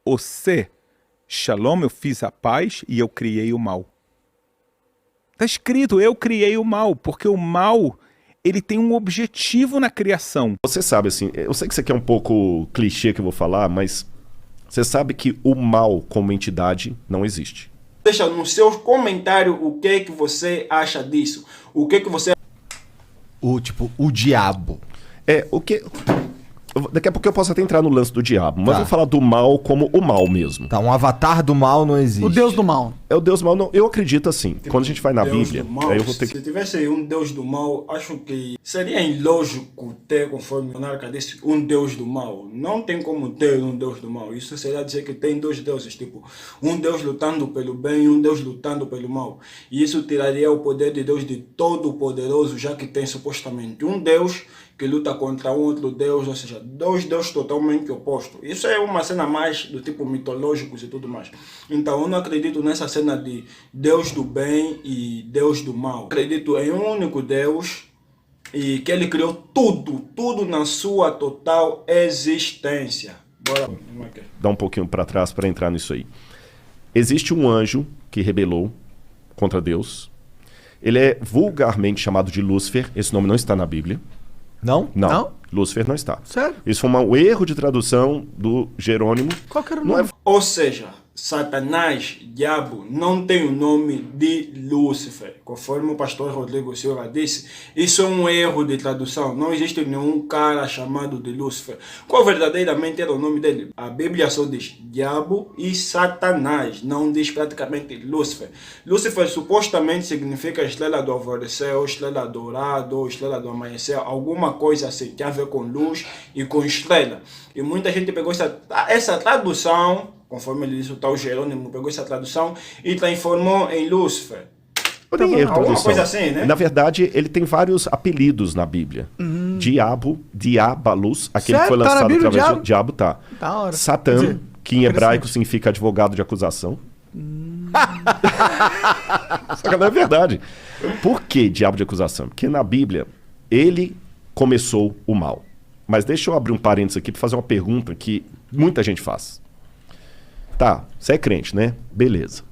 Você, Shalom, eu fiz a paz e eu criei o mal. Está escrito, eu criei o mal, porque o mal, ele tem um objetivo na criação. Você sabe, assim, eu sei que isso aqui é um pouco clichê que eu vou falar, mas você sabe que o mal como entidade não existe. Deixa no seu comentário o que você acha disso. O que você... O diabo. O que... Daqui a pouco eu posso até entrar no lance do diabo, mas Tá. vou falar do mal como o mal mesmo. Tá, um avatar do mal não existe. O Deus do mal. É o Deus do mal, não, eu acredito assim. Quando a gente vai na Deus Bíblia, do mal, aí eu vou ter que... Se tivesse um Deus do mal, acho que seria ilógico ter, conforme o monarca disse, um Deus do mal. Não tem como ter um Deus do mal. Isso seria dizer que tem dois deuses, tipo, um Deus lutando pelo bem e um Deus lutando pelo mal. E isso tiraria o poder de Deus de todo-poderoso, já que tem supostamente um Deus que luta contra um outro Deus, ou seja, dois deuses totalmente opostos. Isso é uma cena mais do tipo mitológicos e tudo mais. Então eu não acredito nessa cena de Deus do bem e Deus do mal. Acredito em um único Deus e que ele criou tudo na sua total existência. Bora, Dar um pouquinho para trás para entrar nisso aí. Existe um anjo que rebelou contra Deus. Ele é vulgarmente chamado de Lúcifer. Esse nome não está na Bíblia. Não? Não, Lúcifer não está. Sério? Isso foi um erro de tradução do Jerônimo. Qual que era o Não nome? Ou seja, Satanás, diabo, não tem o nome de Lúcifer. Conforme o pastor Rodrigo Silva disse, isso é um erro de tradução. Não existe nenhum cara chamado de Lúcifer. Qual verdadeiramente era o nome dele? A Bíblia só diz diabo e Satanás. Não diz praticamente Lúcifer. Lúcifer supostamente significa estrela do alvorecer, ou estrela dourada, ou estrela do amanhecer. Alguma coisa assim, tem a ver com luz e com estrela. E muita gente pegou essa tradução, conforme ele disse, o tal Jerônimo pegou essa tradução e transformou em Lúcifer. Nem erro de Alguma tradução. coisa assim, né? Na verdade, ele tem vários apelidos na Bíblia. Diabo, Diabalus, aquele que foi Sério? Tá na lançado Bíblia, através diabo? de diabo, tá. Da hora. Satã, Quer dizer, que em hebraico interessante. significa advogado de acusação. Só que não é verdade. Por que diabo de acusação? Porque na Bíblia, ele começou o mal. Mas deixa eu abrir um parênteses aqui para fazer uma pergunta que muita gente faz. Tá, você é crente, né? Beleza.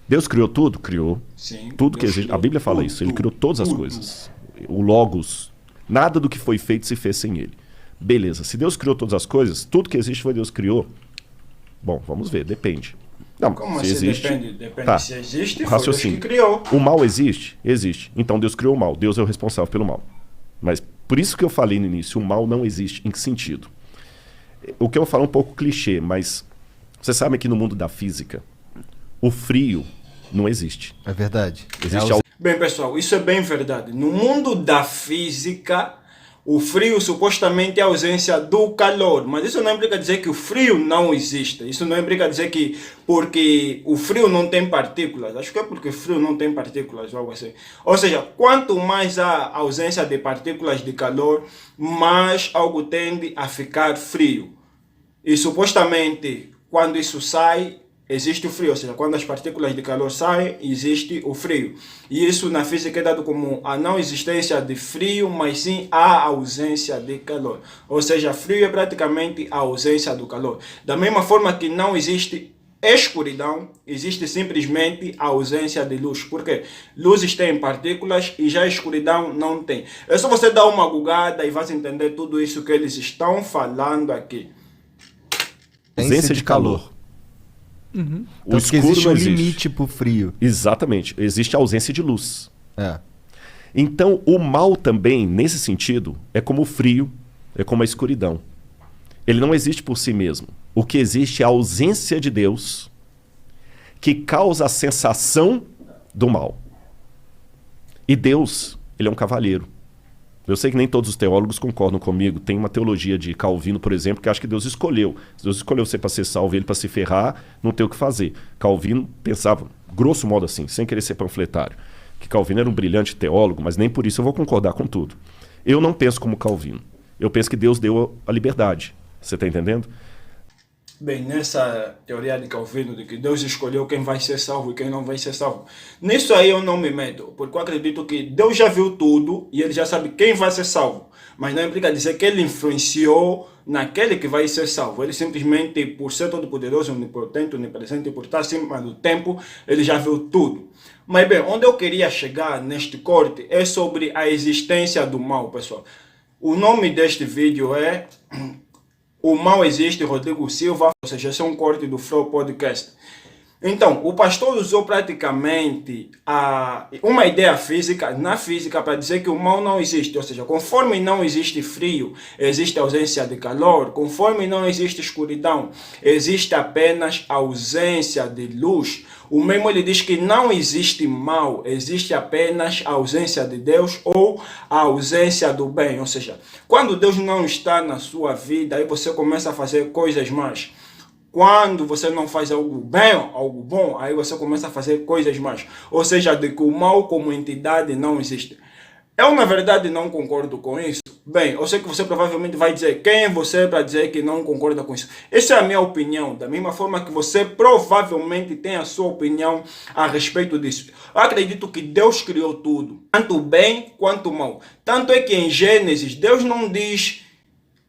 Deus criou tudo? Criou. Sim, Tudo que Deus existe. A criou Bíblia fala tudo, isso. Ele criou todas as tudo. coisas. O Logos. Nada do que foi feito se fez sem ele. Beleza. Se Deus criou todas as coisas, tudo que existe foi Deus criou. Bom, vamos ver. Depende. Não, Como se assim? existe... Depende Tá. se existe, O foi Deus que raciocínio. criou. O mal existe? Existe. Então Deus criou o mal. Deus é o responsável pelo mal. Mas por isso que eu falei no início, o mal não existe. Em que sentido? O que eu vou falar é um pouco clichê, mas você sabe que no mundo da física, o frio não existe. É verdade. Existe Bem, pessoal, isso é bem verdade. No mundo da física, o frio supostamente é a ausência do calor. Mas isso não implica dizer que o frio não existe. Isso não implica dizer que porque o frio não tem partículas. Acho que é porque o frio não tem partículas ou algo assim. Ou seja, quanto mais há ausência de partículas de calor, mais algo tende a ficar frio. E supostamente, quando isso sai, existe o frio, ou seja, quando as partículas de calor saem, existe o frio. E isso na física é dado como a não existência de frio, mas sim a ausência de calor. Ou seja, frio é praticamente a ausência do calor. Da mesma forma que não existe escuridão, existe simplesmente a ausência de luz. Porque luzes têm partículas e já a escuridão não tem. É só você dar uma gugada e vai entender tudo isso que eles estão falando aqui. ausência de calor. O Tanto que escuro existe não um existe. limite pro frio. Exatamente. Existe a ausência de luz. É. Então, o mal também, nesse sentido, é como o frio, é como a escuridão. Ele não existe por si mesmo. O que existe é a ausência de Deus que causa a sensação do mal. E Deus, ele é um cavalheiro. Eu sei que nem todos os teólogos concordam comigo. Tem uma teologia de Calvino, por exemplo, que acha que Deus escolheu. Se Deus escolheu você para ser salvo e ele para se ferrar, não tem o que fazer. Calvino pensava, grosso modo assim, sem querer ser panfletário, que Calvino era um brilhante teólogo, mas nem por isso eu vou concordar com tudo. Eu não penso como Calvino. Eu penso que Deus deu a liberdade. Você está entendendo? Bem, nessa teoria de Calvino, de que Deus escolheu quem vai ser salvo e quem não vai ser salvo, nisso aí eu não me meto, porque eu acredito que Deus já viu tudo e Ele já sabe quem vai ser salvo. Mas não implica dizer que Ele influenciou naquele que vai ser salvo. Ele simplesmente, por ser todo-poderoso, onipotente, onipresente, por estar acima do tempo, Ele já viu tudo. Mas bem, onde eu queria chegar neste corte é sobre a existência do mal, pessoal. O nome deste vídeo é O Mal Existe, Rodrigo Silva, ou seja, esse é um corte do Flow Podcast. Então, o pastor usou praticamente uma ideia física, na física, para dizer que o mal não existe. Ou seja, conforme não existe frio, existe ausência de calor. Conforme não existe escuridão, existe apenas ausência de luz. O mesmo ele diz que não existe mal, existe apenas a ausência de Deus ou a ausência do bem. Ou seja, quando Deus não está na sua vida, aí você começa a fazer coisas más. Quando você não faz algo bem, algo bom, aí você começa a fazer coisas más. Ou seja, de que o mal como entidade não existe. Eu, na verdade, não concordo com isso. Bem, eu sei que você provavelmente vai dizer, quem é você para dizer que não concorda com isso? Essa é a minha opinião, da mesma forma que você provavelmente tem a sua opinião a respeito disso. Eu acredito que Deus criou tudo, tanto o bem quanto o mal. Tanto é que em Gênesis, Deus não diz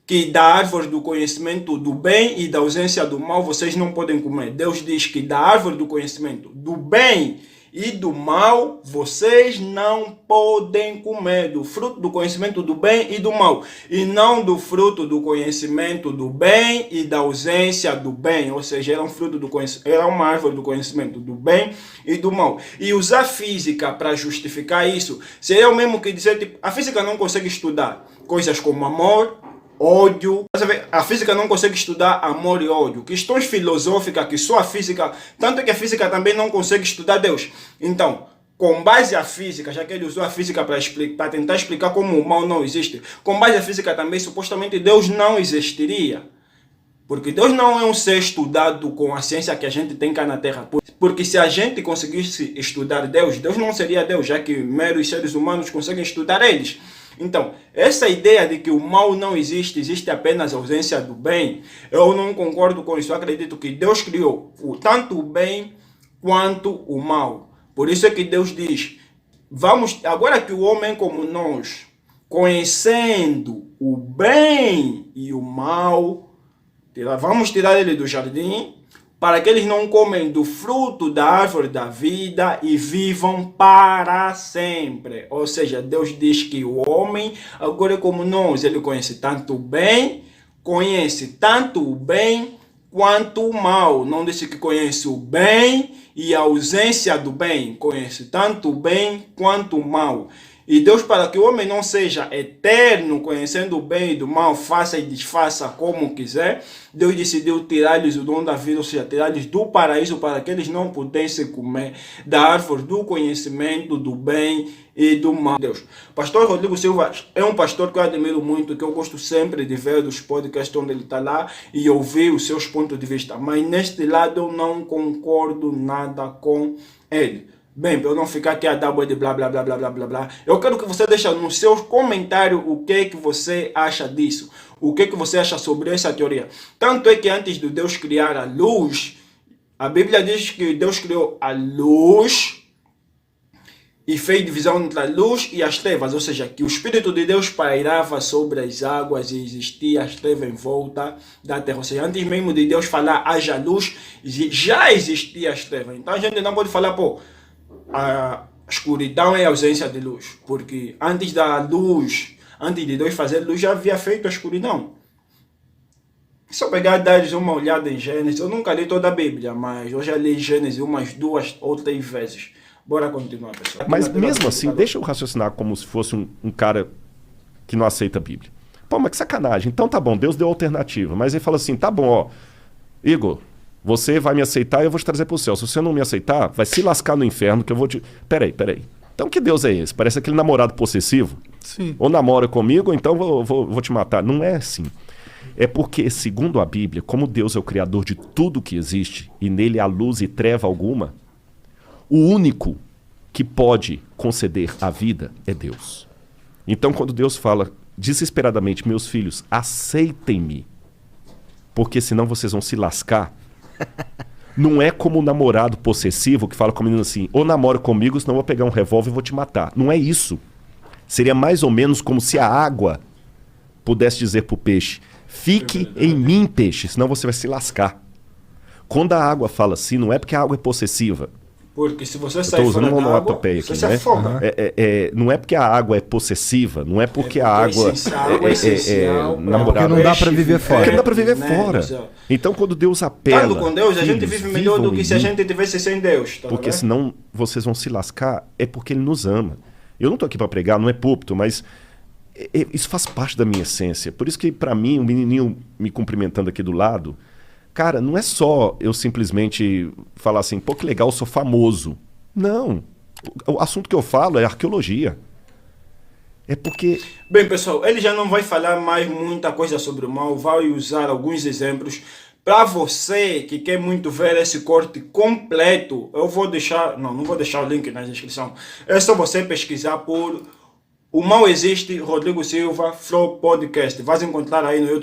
que da árvore do conhecimento do bem e da ausência do mal vocês não podem comer. Deus diz que da árvore do conhecimento do bem e do mal vocês não podem comer. Do fruto do conhecimento do bem e do mal. E não do fruto do conhecimento do bem e da ausência do bem. Ou seja, era um fruto do conhecimento, era uma árvore do conhecimento do bem e do mal. E usar física para justificar isso seria o mesmo que dizer, tipo, a física não consegue estudar coisas como amor, ódio. A física não consegue estudar amor e ódio. Questões filosóficas que só a física... Tanto que a física também não consegue estudar Deus. Então, com base à física, já que ele usou a física para tentar explicar como o mal não existe, com base à física também, supostamente Deus não existiria. Porque Deus não é um ser estudado com a ciência que a gente tem cá na Terra. Porque se a gente conseguisse estudar Deus, Deus não seria Deus, já que meros seres humanos conseguem estudar eles. Então, essa ideia de que o mal não existe, existe apenas a ausência do bem, eu não concordo com isso. Eu acredito que Deus criou tanto o bem quanto o mal. Por isso é que Deus diz, agora que o homem como nós, conhecendo o bem e o mal, vamos tirar ele do jardim, para que eles não comem do fruto da árvore da vida e vivam para sempre. Ou seja, Deus diz que o homem, agora como nós, ele conhece tanto o bem quanto o mal. Não disse que conhece o bem e a ausência do bem. Conhece tanto o bem quanto o mal. E Deus, para que o homem não seja eterno, conhecendo o bem e do mal, faça e desfaça como quiser, Deus decidiu tirar-lhes o dom da vida, ou seja, tirar-lhes do paraíso para que eles não pudessem comer da árvore do conhecimento do bem e do mal. Deus. Pastor Rodrigo Silva é um pastor que eu admiro muito, que eu gosto sempre de ver dos podcasts onde ele está lá e ouvir os seus pontos de vista. Mas neste lado eu não concordo nada com ele. Bem, para eu não ficar aqui a dar de blá blá blá blá blá blá blá, eu quero que você deixe no seu comentário o que você acha disso. O que você acha sobre essa teoria. Tanto é que antes de Deus criar a luz, a Bíblia diz que Deus criou a luz e fez divisão entre a luz e as trevas. Ou seja, que o Espírito de Deus pairava sobre as águas e existia as trevas em volta da terra. Ou seja, antes mesmo de Deus falar haja luz, já existia as trevas. Então a gente não pode falar, pô, a escuridão é a ausência de luz, porque antes da luz, antes de Deus fazer luz, já havia feito a escuridão. Se eu pegar e dar uma olhada em Gênesis, eu nunca li toda a Bíblia, mas eu já li Gênesis umas 2 ou 3 vezes. Bora continuar, pessoal. Mas mesmo assim, deixa eu raciocinar como se fosse um cara que não aceita a Bíblia. Pô, mas que sacanagem. Então tá bom, Deus deu alternativa, mas ele fala assim, tá bom, ó, Igor, você vai me aceitar e eu vou te trazer para o céu. Se você não me aceitar, vai se lascar no inferno que eu vou te... Peraí. Então que Deus é esse? Parece aquele namorado possessivo. Sim. Ou namora comigo, ou então vou te matar. Não é assim. É porque, segundo a Bíblia, como Deus é o criador de tudo que existe, e nele há luz e treva alguma, o único que pode conceder a vida é Deus. Então quando Deus fala desesperadamente, meus filhos, aceitem-me, porque senão vocês vão se lascar. Não é como o namorado possessivo que fala com a menina assim, ou namora comigo, senão eu vou pegar um revólver e vou te matar. Não é isso. Seria mais ou menos como se a água pudesse dizer pro peixe, fique em mim, peixe, senão você vai se lascar. Quando a água fala assim, não é porque a água é possessiva. Porque se você Eu sair estou usando fora uma da água, onomatopeia você aqui, se né? afoga. Não é porque a água é possessiva, não é porque a porque água é essencial pra namorada. Porque não dá pra viver fora. Porque não dá pra viver Né, fora. Marcelo? Então quando Deus apela... Estando com Deus, a gente filhos, vive melhor do vivam que em se a mim, gente tivesse sem Deus. Tá porque vendo? senão vocês vão se lascar, é porque Ele nos ama. Eu não estou aqui para pregar, não é púlpito, mas isso faz parte da minha essência. Por isso que para mim, o menininho me cumprimentando aqui do lado, cara, não é só eu simplesmente falar assim, pô, que legal, eu sou famoso. Não. O assunto que eu falo é arqueologia. É porque... Bem, pessoal, ele já não vai falar mais muita coisa sobre o mal, vai usar alguns exemplos. Para você que quer muito ver esse corte completo, eu vou deixar... Não vou deixar o link na descrição. É só você pesquisar por O Mal Existe, Rodrigo Silva, Flow Podcast. Vai encontrar aí no YouTube.